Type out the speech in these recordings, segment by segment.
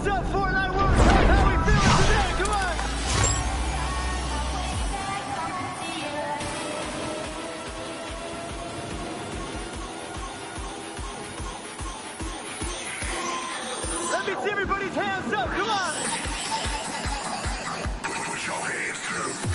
What's up, Fortnite World? How we feeling today? Come on! Let me see everybody's hands up. Come on! Put your hands through.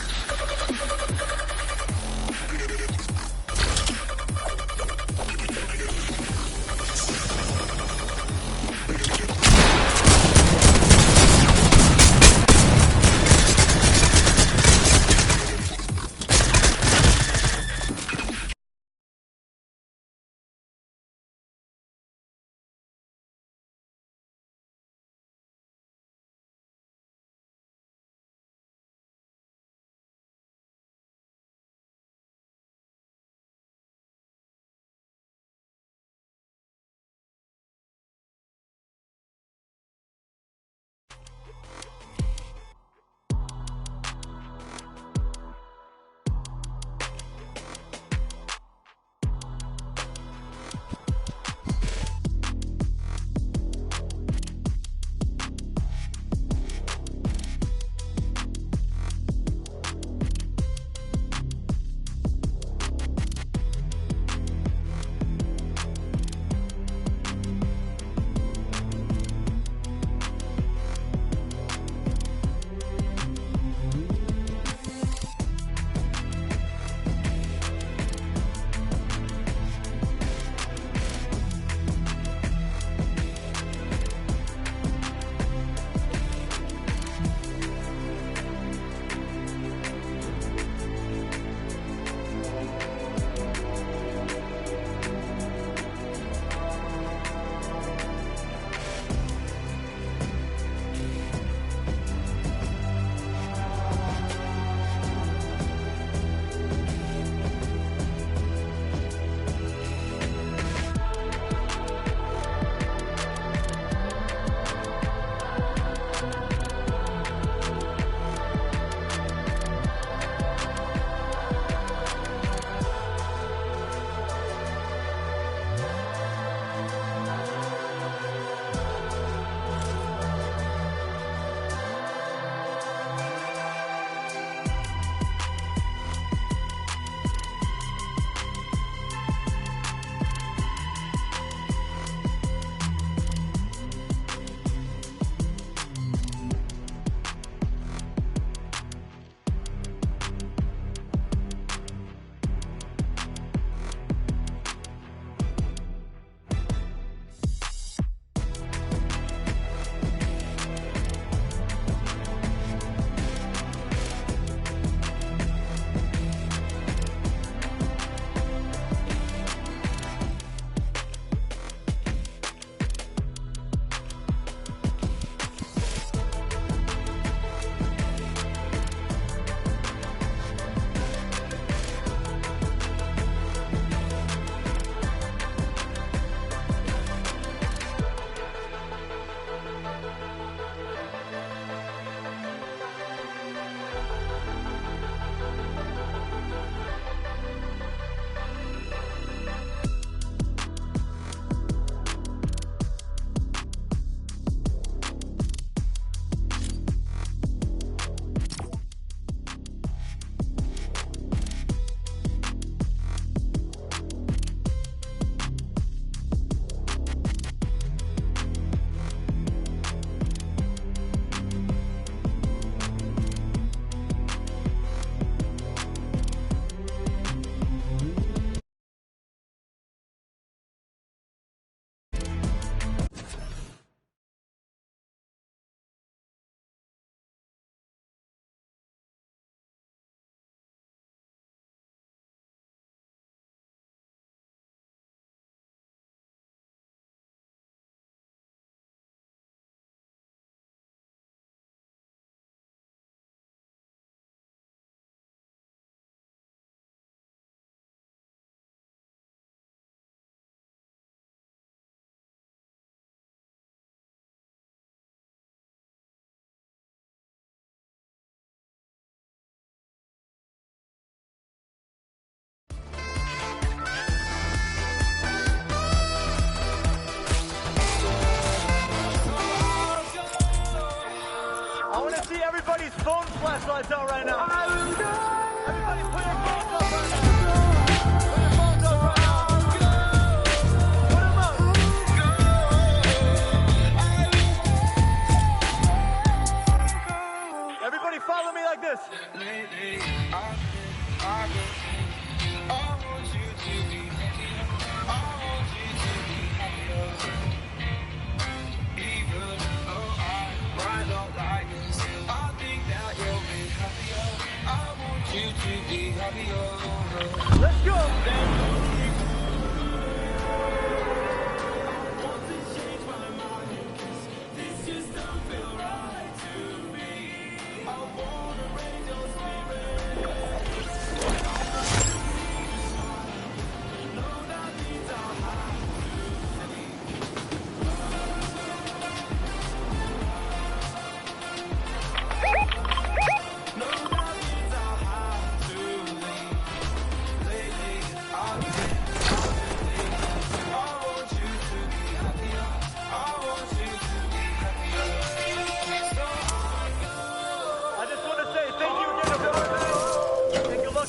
lights out right now. Everybody put your phones up right now. Put your phones up right now. Put them up. Everybody follow me like this. Let's go.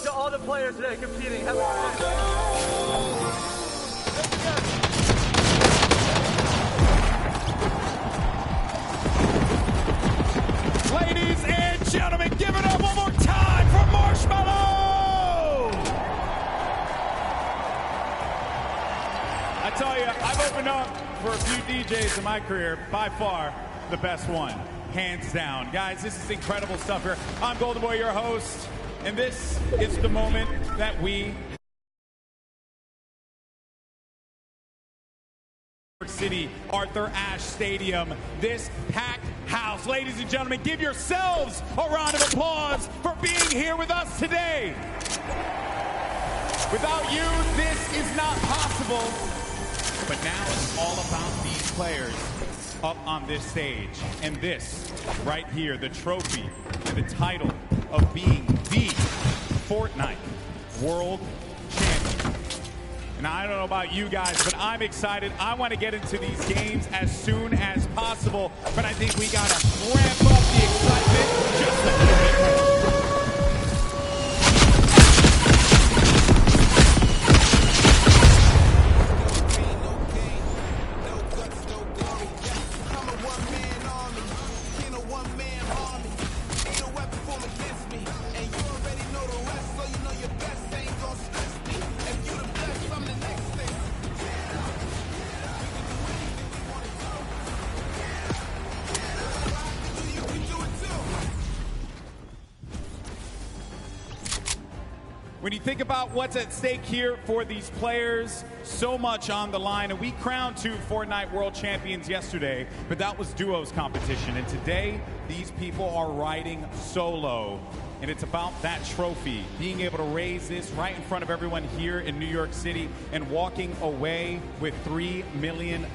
To all the players today competing. Have a good day. Ladies and gentlemen, give it up one more time for Marshmello! I tell you, I've opened up for a few DJs in my career, by far the best one, hands down. Guys, this is incredible stuff here. I'm Golden Boy, your host. And this is the moment that we New York City, Arthur Ashe Stadium, this packed house. Ladies and gentlemen, give yourselves a round of applause for being here with us today. Without you, this is not possible. But now it's all about these players up on this stage. And this right here, the trophy and the title of being the Fortnite World Champion. And I don't know about you guys, but I'm excited. I want to get into these games as soon as possible, but I think we got to ramp up the excitement just a little bit. When you think about what's at stake here for these players, so much on the line. And we crowned 2 Fortnite World Champions yesterday, but that was duos competition. And today, these people are riding solo. And it's about that trophy, being able to raise this right in front of everyone here in New York City and walking away with $3 million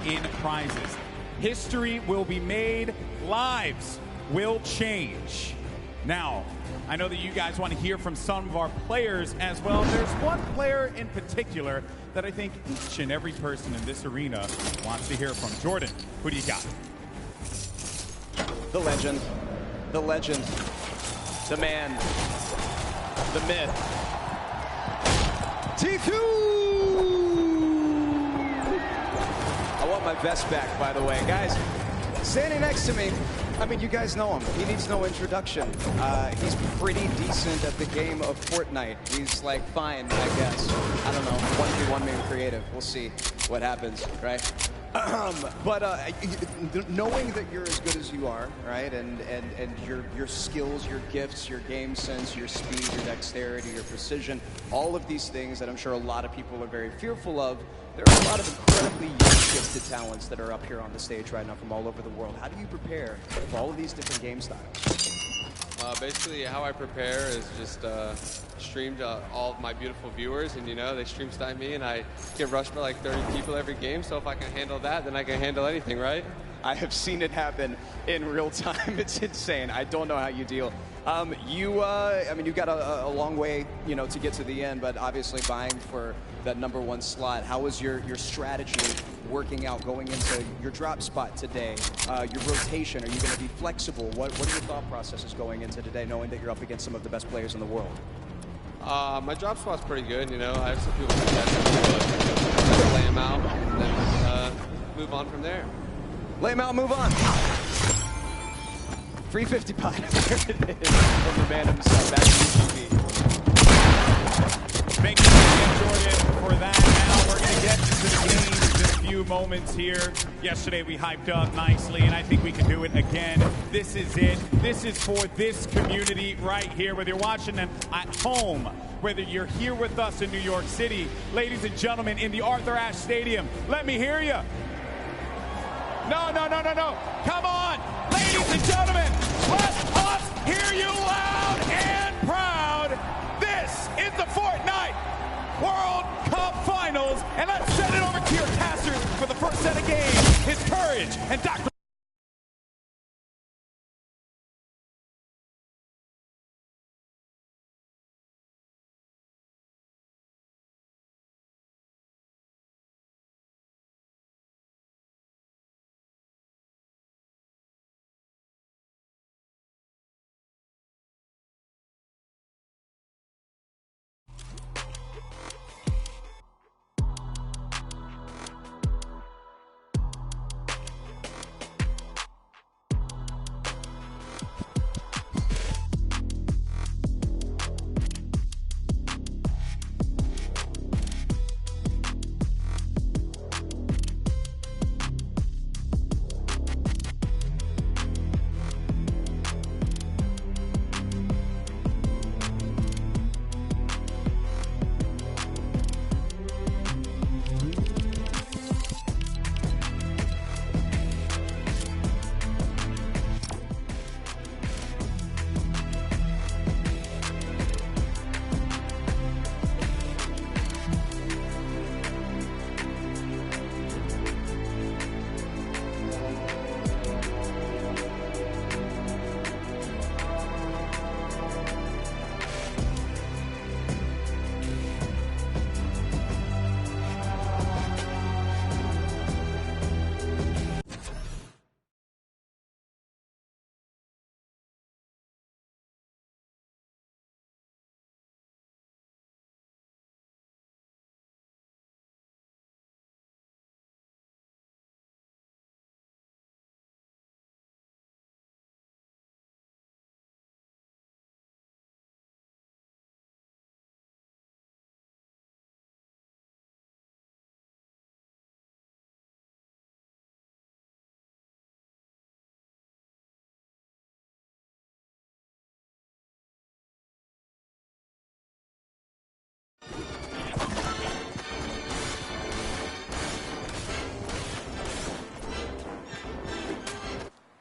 in prizes. History will be made, lives will change. Now, I know that you guys want to hear from some of our players as well. There's one player in particular that I think each and every person in this arena wants to hear from. Jordan, who do you got? The legend, the man, the myth. Tfue! I want my vest back, by the way. Guys, standing next to me, I mean, you guys know him. He needs no introduction. He's pretty decent at the game of Fortnite. He's like fine, I guess. I don't know, 1v1 maybe creative. We'll see what happens, right? But knowing that you're as good as you are, right, and your skills, your gifts, your game sense, your speed, your dexterity, your precision, all of these things that I'm sure a lot of people are very fearful of, there are a lot of incredibly young, gifted talents that are up here on the stage right now from all over the world. How do you prepare for all of these different game styles? Basically, how I prepare is just stream to all of my beautiful viewers, and you know, they stream snipe me, and I get rushed by like 30 people every game. So if I can handle that, then I can handle anything, right? I have seen it happen in real time. It's insane. I don't know how you deal I mean, you've got a long way, you know, to get to the end, but obviously vying for that #1 slot. How was your strategy working out going into your drop spot today? Your rotation, are you going to be flexible? What are your thought processes going into today, knowing that you're up against some of the best players in the world? My drop spot's pretty good, you know. I have some people who catch them, just lay them out, and then move on from there. Lay them out, move on. 355. There it is from the man himself. Back to UGB. Thank you again, Jordan, for that. Now we're going to get to the games in a few moments here. Yesterday we hyped up nicely, and I think we can do it again. This is it. This is for this community right here, whether you're watching them at home, whether you're here with us in New York City. Ladies and gentlemen, in the Arthur Ashe Stadium, let me hear you. No. Come on. Ladies and gentlemen, let us hear you loud and proud. This is the Fortnite World Cup Finals, and let's send it over to your casters for the first set of games. His Courage and Dr.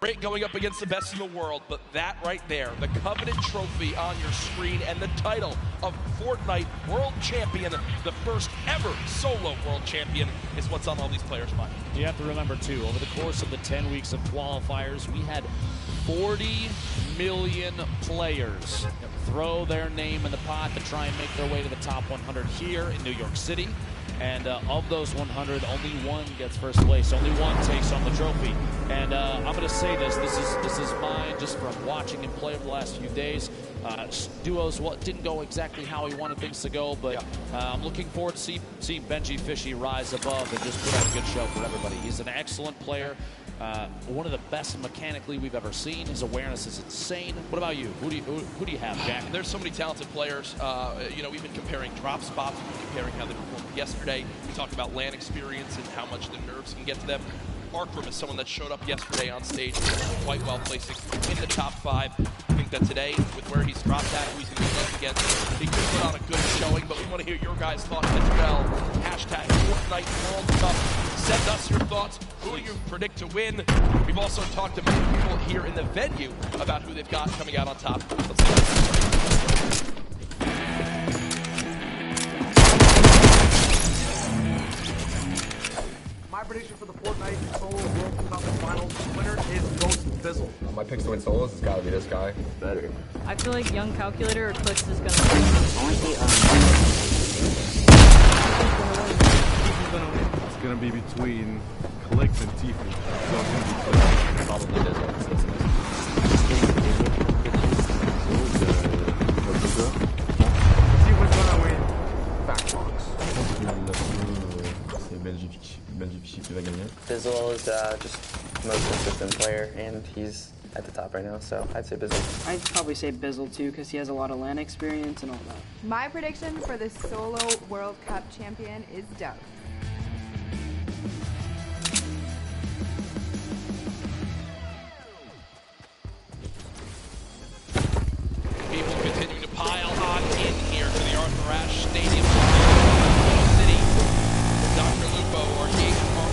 Great going up against the best in the world, but that right there, the coveted trophy on your screen and the title of Fortnite World Champion, the first ever solo World Champion, is what's on all these players' minds. You have to remember, too, over the course of the 10 weeks of qualifiers, we had 40 million players throw their name in the pot to try and make their way to the top 100 here in New York City. And of those 100, only one gets first place. Only one takes on the trophy. And I'm going to say this is mine just from watching him play over the last few days. Duos didn't go exactly how he wanted things to go, but I'm looking forward to seeing Benji Fishy rise above and just put on a good show for everybody. He's an excellent player. One of the best mechanically we've ever seen. His awareness is insane. What about you? Who do you have, Jack? There's so many talented players. You know, we've been comparing drop spots, we've been comparing how they performed yesterday. We talked about LAN experience and how much the nerves can get to them. Artrum is someone that showed up yesterday on stage quite well, placing in the top 5. I think that today, with where he's dropped at, who he's going to be up against, he could put on a good showing, but we want to hear your guys' thoughts as well. Hashtag Fortnite World Cup. Send us your thoughts. Who do you predict to win? We've also talked to many people here in the venue about who they've got coming out on top. Let's go. My prediction for the Fortnite Solo World Cup Finals winner is Ghost Fizzle. My picks to win solos, it's got to be this guy. Better. I feel like Young Calculator or Clix is gonna Honestly, It's gonna be between Clix and Tfue. So it's gonna be Clix. probably doesn't. Tfue's gonna win. Backbox. C'est Belgifici qui va gagner. Bizzle is just the most consistent player, and he's at the top right now, so I'd say Bizzle. I'd probably say Bizzle too, because he has a lot of LAN experience and all that. My prediction for the solo World Cup champion is Doug. People continue to pile on in here to the Arthur Ashe Stadium City. Dr. Lupo or Jason are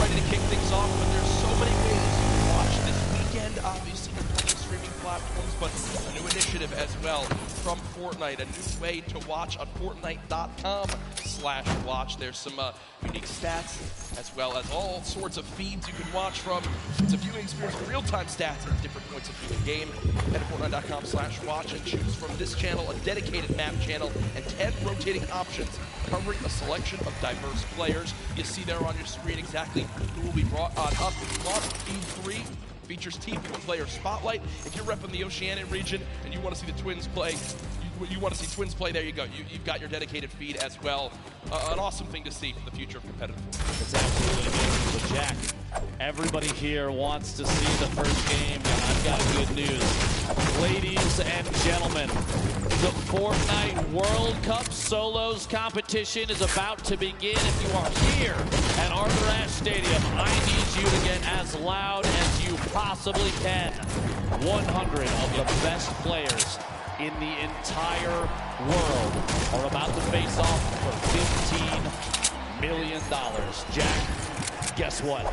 ready to kick things off, but there's so many ways you can watch this weekend. Obviously, there are plenty of streaming platforms, but a new initiative as well from Fortnite, a new way to watch on Fortnite.com/watch. There's some unique stats as well as all sorts of feeds you can watch from. It's a viewing experience with real-time stats at different points of view the game. Head to Fortnite.com/watch and choose from this channel a dedicated map channel and 10 rotating options covering a selection of diverse players. You see there on your screen exactly who will be brought on up. Launch Feed 3 features Tfue Player Spotlight. If you're repping the Oceania region and you want to see the Twins play, you want to see Twins play, there you go. You've got your dedicated feed as well. An awesome thing to see for the future of competitive Fortnite. It's absolutely amazing. So Jack, everybody here wants to see the first game, and I've got good news. Ladies and gentlemen, the Fortnite World Cup Solos competition is about to begin. If you are here at Arthur Ashe Stadium, I need you to get as loud as you possibly can. 100 of the best players in the entire world are about to face off for $15 million. Jack, guess what?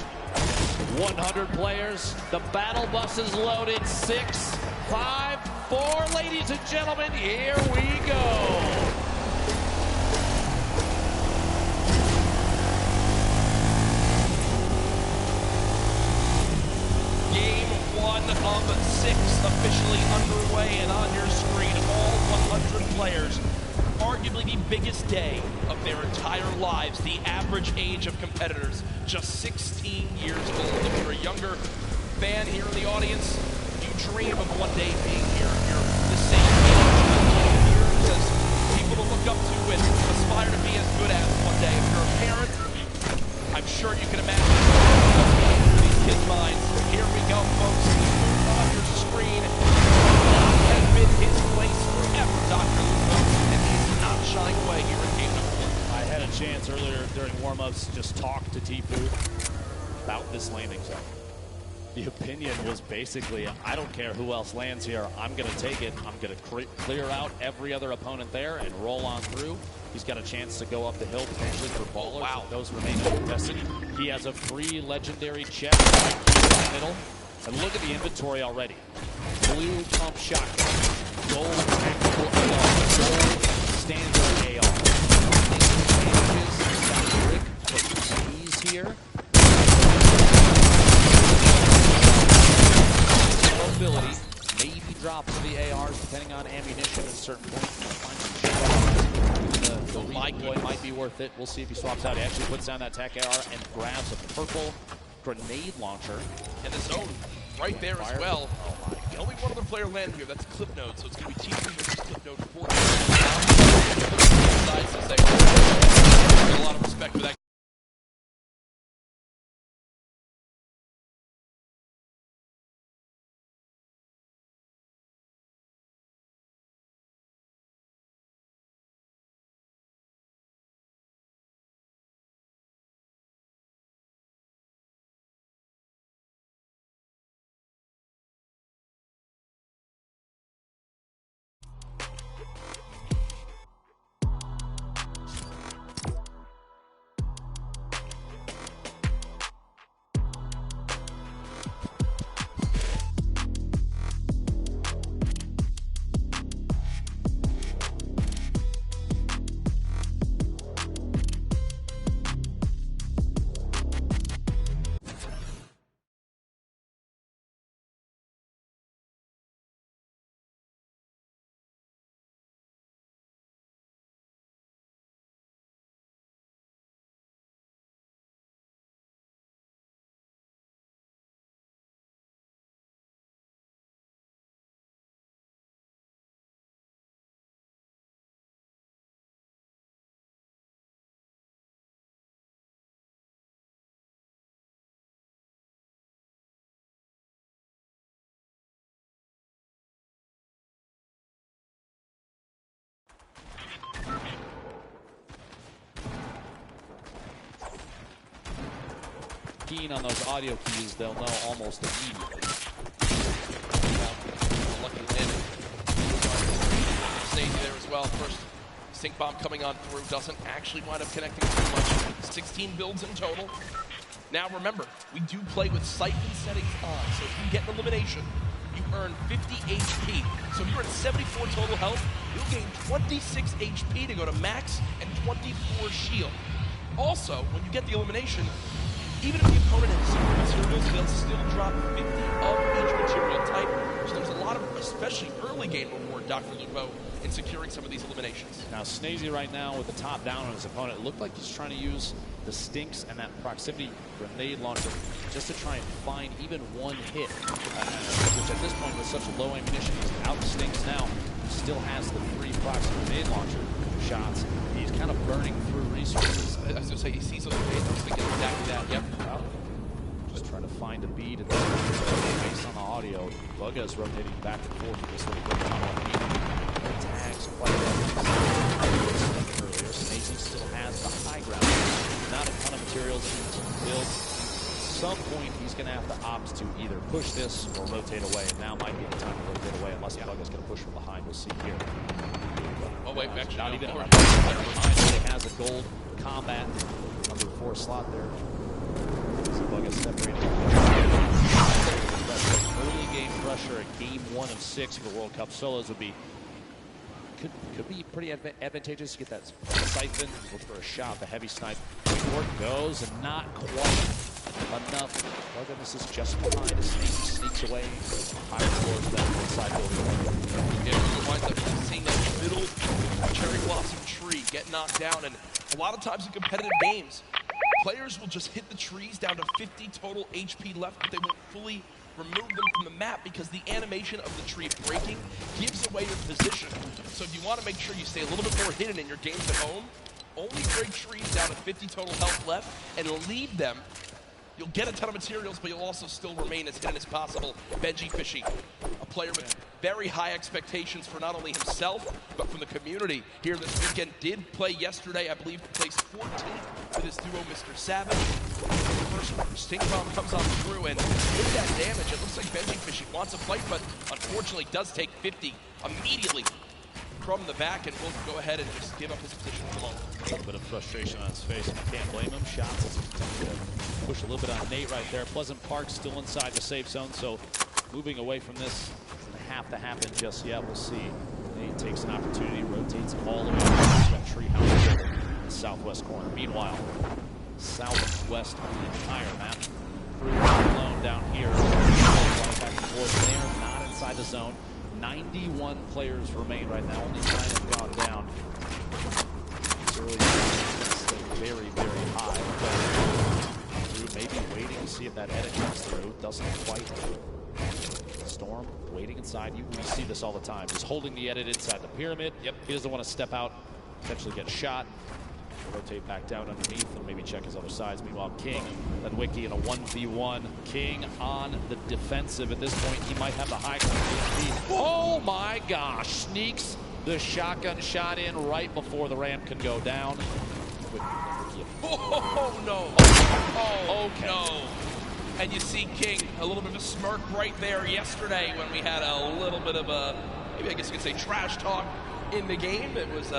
100 players, the battle bus is loaded, 6, 5, 4, ladies and gentlemen, here we go. Game 1 of 6 officially underway, and on your screen, all 100 players. Arguably the biggest day of their entire lives. The average age of competitors, just 16 years old. If you're a younger fan here in the audience, you dream of one day being here. You're the same age as people to look up to and aspire to be as good as one day. If you're a parent, I'm sure you can imagine these kids' minds. Here we go, folks. On your screen, has been his place forever, Dr. Lupo, and he's not shying away here in game number 1. I had a chance earlier during warm-ups just talk to Tfue about this landing zone. The opinion was basically, I don't care who else lands here, I'm going to take it. I'm going to clear out every other opponent there and roll on through. He's got a chance to go up the hill potentially for ballers. Wow. If those remain uncontested. He has a free legendary chest right here in the middle. And look at the inventory already. Blue pump shotgun, gold tactical AR, gold standard AR. He's here. Mobility, maybe drops the ARs depending on ammunition at a certain point. The redeploy might be worth it. We'll see if he swaps out. He actually puts down that TAC AR and grabs a purple grenade launcher. And the zone right there as well. The only one other player landing here, that's Clipnode, so it's going to be Tfue versus Clipnode for a lot of respect for that. keen on those audio cues, they'll know almost immediately. Lucky landing. Stacey there as well. First stink bomb coming on through, doesn't actually wind up connecting too much. 16 builds in total. Now remember, we do play with siphon settings on, so if you get an elimination, you earn 50 HP. So if you're at 74 total health, you'll gain 26 HP to go to max and 24 shield. Also, when you get the elimination, even if the opponent has 0 materials, they'll still drop 50 of each material type. So there's a lot of, especially early game reward, Dr. Lupo, in securing some of these eliminations. Now, Snazy right now with the top down on his opponent, it looked like he's trying to use the stinks and that proximity grenade launcher just to try and find even one hit, which at this point with such low ammunition, he's out the stinks now, still has the 3 proximity grenade launcher shots. He's kind of burning through resources. I was going to say, he sees those grenades, looks like exactly that, yep. Well, just trying to find a bead and based on the audio, Bugha is rotating back and forth with this little bit on beat. Tags quite earlier. Snazy still has the high ground. Not a ton of materials to build. At some point, he's going to have to opt to either push this or rotate away. And now might be the time to rotate away, unless Bugha's going to push from behind. We'll see here. Oh wait, actually, not no, even. Never mind. He has a gold combat under 4 slot there. So Bugha separating. Early game pressure at game 1 of 6 for World Cup solos would be. Could be pretty advantageous to get that siphon. Look for a shot, the heavy snipe. Work goes, and not quite enough. Bugha misses just behind. Sneaks away. Higher towards that inside building. Yeah, we wind up seeing that middle cherry blossom tree get knocked down, and a lot of times in competitive games, players will just hit the trees down to 50 total HP left, but they won't fully remove them from the map because the animation of the tree breaking gives away your position. So if you want to make sure you stay a little bit more hidden in your games at home, only break trees down to 50 total health left and leave them. You'll get a ton of materials, but you'll also still remain as hidden as possible. Benji Fishy, a player with very high expectations for not only himself, but from the community here this weekend. Did play yesterday, I believe, placed 14th with his duo, Mr. Savage. The first stink bomb comes on through, and with that damage, it looks like Benji Fishy wants a fight, but unfortunately does take 50 immediately from the back, and will go ahead and just give up his position for the moment. A little bit of frustration on his face. Can't blame him. Shots push a little bit on Nate right there. Pleasant Park still inside the safe zone, so moving away from this doesn't have to happen just yet. We'll see. Nate takes an opportunity, rotates all the way across that treehouse in the southwest corner. Meanwhile, southwest of the entire map. Crew alone down here. Back and forth there, not inside the zone. 91 players remain right now. Only 9 have gone down. These early very, very high. Crew maybe waiting to see if that edit comes through. Doesn't quite. Storm waiting inside. We see this all the time. Just holding the edit inside the pyramid. Yep. He doesn't want to step out, potentially get shot. Rotate back down underneath and maybe check his other sides. Meanwhile, King and Wiki in a 1v1. King on the defensive at this point. He might have the high ground. Oh my gosh! Sneaks the shotgun shot in right before the ramp can go down. Oh no! Oh okay. No! And you see King, a little bit of a smirk right there yesterday when we had a little bit of a, maybe I guess you could say trash talk in the game. It was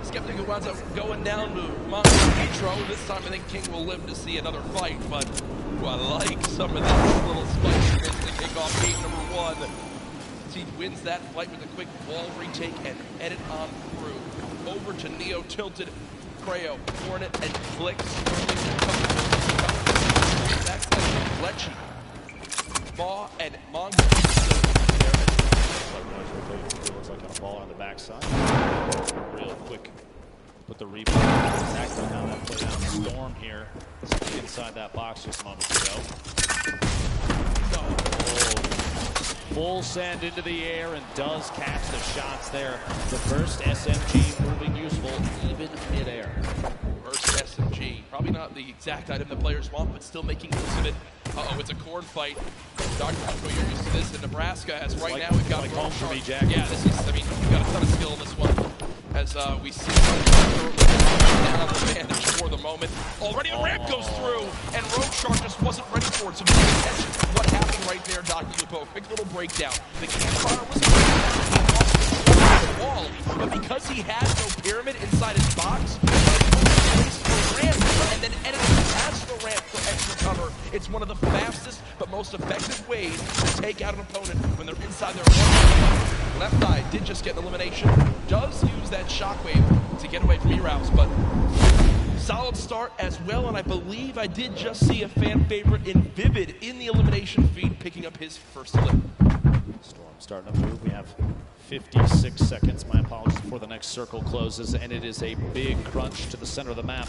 Skeptic who winds up going down to Mongo Nitro. This time I think King will live to see another fight, but I like some of that little spiciness to kick off game number 1. He wins that fight with a quick wall retake and edit on through. Over to Neo Tilted, Creo, Hornet, and Flix. That's Lechi, Maw, and Mongo. Looks like a ball on the backside. Real quick. Put the replay. Exactly how that played out. Storm here. Inside that box just moments ago. Oh. Full send into the air and does catch the shots there. The first SMG proving useful even midair. First SMG. Probably not the exact item the players want, but still making use of it. Uh-oh, it's a corn fight. Dr. Lupo, you're used to this in Nebraska, as right now we've got home for me, Jack. Yeah, this is, I mean, you've got a ton of skill in this one. As as we see down on the advantage for the moment. Already the ramp goes through, and Rogue Shark just wasn't ready for it. So pay attention to what happened right there, Dr. Lupo. Quick little breakdown. The campfire was the wall, but because he had no pyramid inside his box, ramp and then editing past the ramp for extra cover. It's one of the fastest but most effective ways to take out an opponent when they're inside their own. Left Eye did just get an elimination. Does use that shockwave to get away from E-Rouse, but solid start as well, and I believe I did just see a fan favorite in Vivid in the elimination feed picking up his first flip. Storm starting to move. We have 56 seconds, my apologies, before the next circle closes, and it is a big crunch to the center of the map.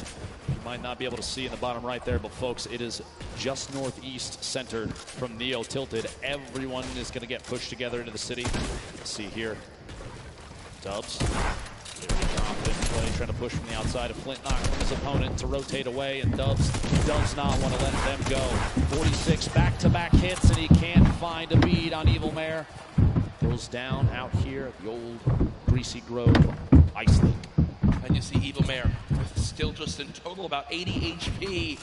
You might not be able to see in the bottom right there, but folks, it is just northeast centered from Neo Tilted. Everyone is going to get pushed together into the city. Let's see here. Dubs. Confident play, trying to push from the outside of Flint, knocking his opponent to rotate away, and Dubs does not want to let them go. 46 back-to-back hits, and he can't find a bead on Evil Mare. Goes down out here at the old Greasy Grove Ice Lake. And you see Evil Mare with still just in total about 80 HP.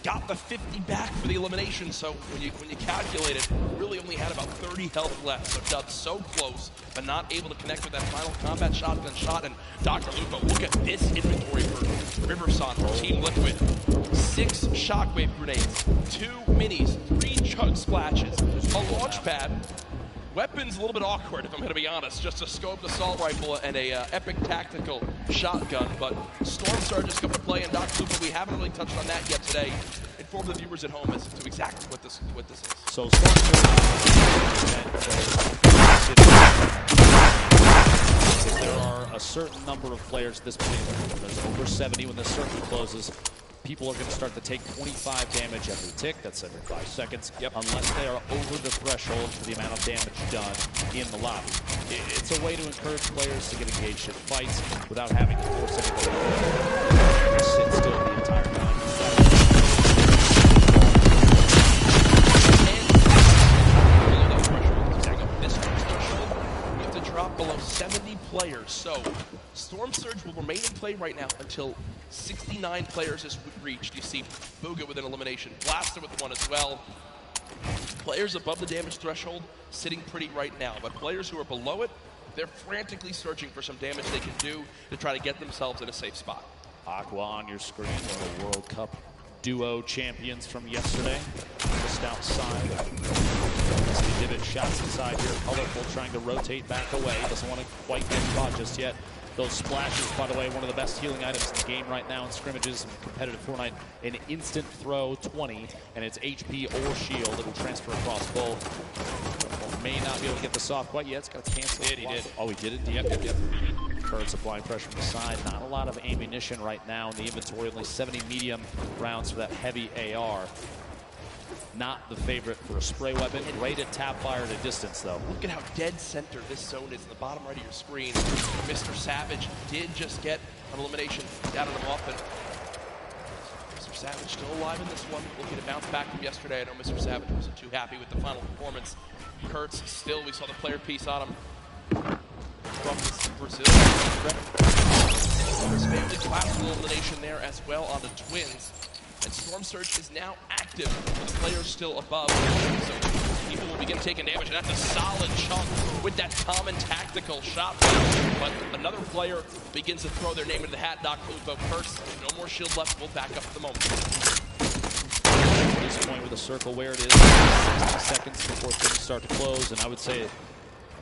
Got the 50 back for the elimination, so when you calculate it, really only had about 30 health left. So Dubs so close, but not able to connect with that final combat shotgun shot. And Dr. Lupo, look at this inventory for Riverson, for Team Liquid. 6 shockwave grenades, 2 minis, 3 chug splashes, a launch pad. Weapon's a little bit awkward, if I'm going to be honest. Just a scoped assault rifle and a epic tactical shotgun. But Storm Surge is coming to play, and Dr. Lupo, we haven't really touched on that yet today. Inform the viewers at home as to exactly what this is. So Storm Surge, there are a certain number of players at this point. There's over 70 when the circle closes. People are going to start to take 25 damage every tick. That's every 5 seconds. Unless they are over the threshold for the amount of damage done in the lobby. It's a way to encourage players to get engaged in fights without having to force anybody to sit still the entire time. You have to drop below 70 players. So Storm Surge will remain in play right now until 69 players is reached. You see Booga with an elimination, Blaster with one as well. Players above the damage threshold sitting pretty right now, but players who are below it, they're frantically searching for some damage they can do to try to get themselves in a safe spot. Aqua on your screen, one of the World Cup duo champions from yesterday, just outside. Divot shots inside here, Colorful trying to rotate back away, doesn't want to quite get caught just yet. Those splashes, by the way, one of the best healing items in the game right now in scrimmages and competitive Fortnite. An instant throw 20, and it's HP or shield that will transfer across both. May not be able to get this off quite yet. It's got to cancel. He did. Oh, he did it? Yep. Kurtz applying pressure from the side. Not a lot of ammunition right now in the inventory. Only 70 medium rounds for that heavy AR. Not the favorite for a spray weapon. Great at tap fire at a distance, though. Look at how dead center this zone is in the bottom right of your screen. Mr. Savage did just get an elimination down on him off, and Mr. Savage still alive in this one. Looking to bounce back from yesterday. I know Mr. Savage wasn't too happy with the final performance. Kurtz still, we saw the player piece on him from Brazil. His family collapsed elimination there as well on the Twins. And Storm Surge is now active, with the players still above. So people will begin taking damage, and that's a solid chunk with that common tactical shot. But another player begins to throw their name into the hat. Dr. Lupo Kurtz, no more shield left, will back up at the moment. At this point with the circle where it is, 60 seconds before things start to close, and I would say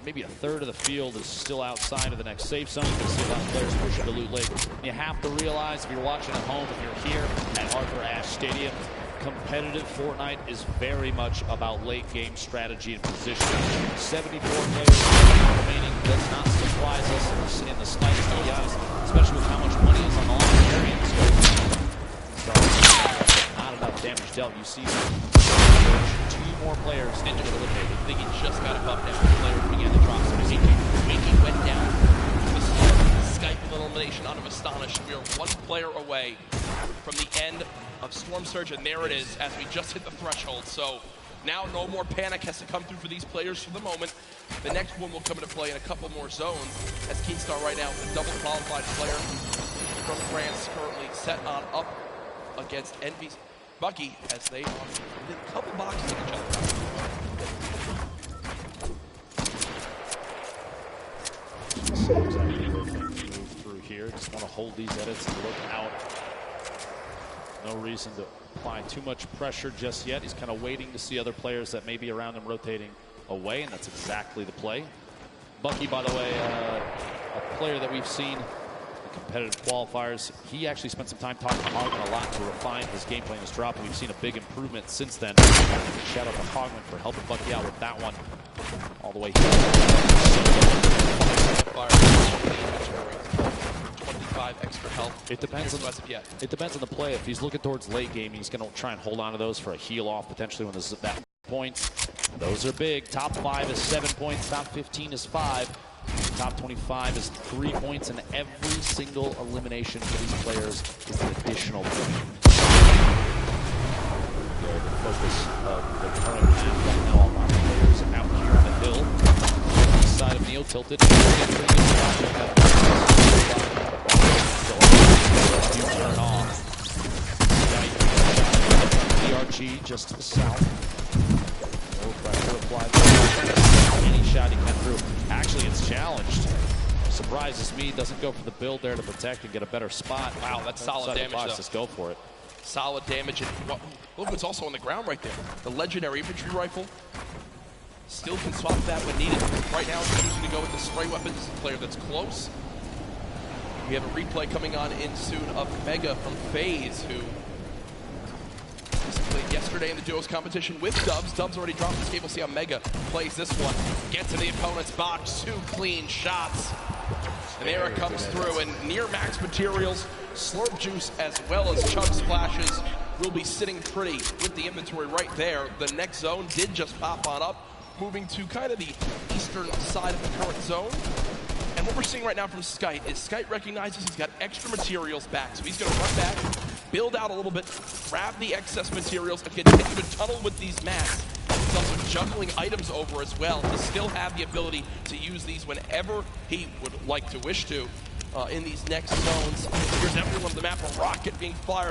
maybe a third of the field is still outside of the next safe zone. You can see a lot of players pushing to Loot Lake. You have to realize, if you're watching at home, if you're here at Arthur Ashe Stadium, competitive Fortnite is very much about late game strategy and positioning. 74 players remaining does not surprise us in the slightest, to be honest, especially with how much money is on the line. Carrying the scope. Not enough damage dealt. You see 2 more players into the eliminated. I think he just got above now. The player began to drop some. Winky went down to the start. Skype with an elimination out of Astonished. We are 1 player away from the end of Storm Surge, and there it is as we just hit the threshold. So Now no more panic has to come through for these players for the moment. The next one will come into play in a couple more zones as Keemstar right now, the double qualified player from France, currently set on up against Envy's Bucky as they are within a couple boxes of each other. Move through here. Just want to hold these edits and look out. No reason to apply too much pressure just yet. He's kind of waiting to see other players that may be around him rotating away, and that's exactly the play. Bucky, by the way, a player that we've seen in competitive qualifiers. He actually spent some time talking to Hogman a lot to refine his game plan, his drop, and we've seen a big improvement since then. Shout out to Hogman for helping Bucky out with that one all the way here. 25 extra health. It depends on the play. If he's looking towards late game, he's going to try and hold on to those for a heal off potentially when there's that points. Those are big. Top 5 is 7 points. Top 15 is 5. Top 25 is 3 points, and every single elimination for these players is an additional point. The focus of the current map right now, all our players out here on the hill. East side of Neo tilted. Turn off. DRG just to the south. No pressure applied. Any shot he can through. Actually, it's challenged. Surprises me. Doesn't go for the build there to protect and get a better spot. Wow, that's solid damage. Just go for it. Solid damage. And look what's also on the ground right there. The legendary infantry rifle. Still can swap that when needed. Right now, he's choosing to go with the spray weapons. This is a player that's close. We have a replay coming on in soon of Mega from FaZe, who played yesterday in the duos competition with Dubs. Dubs already dropped this game. We'll see how Mega plays this one. Gets to the opponent's box. 2 clean shots. And there it comes through. And near max materials, Slurp Juice as well as Chug Splashes will be sitting pretty with the inventory right there. The next zone did just pop on up, moving to kind of the eastern side of the current zone. And what we're seeing right now from Skite is Skite recognizes he's got extra materials back. So he's going to run back, build out a little bit, grab the excess materials, and continue to tunnel with these mats. He's also juggling items over as well to still have the ability to use these whenever he would like to wish to in these next zones. Here's everyone on the map, a rocket being fired.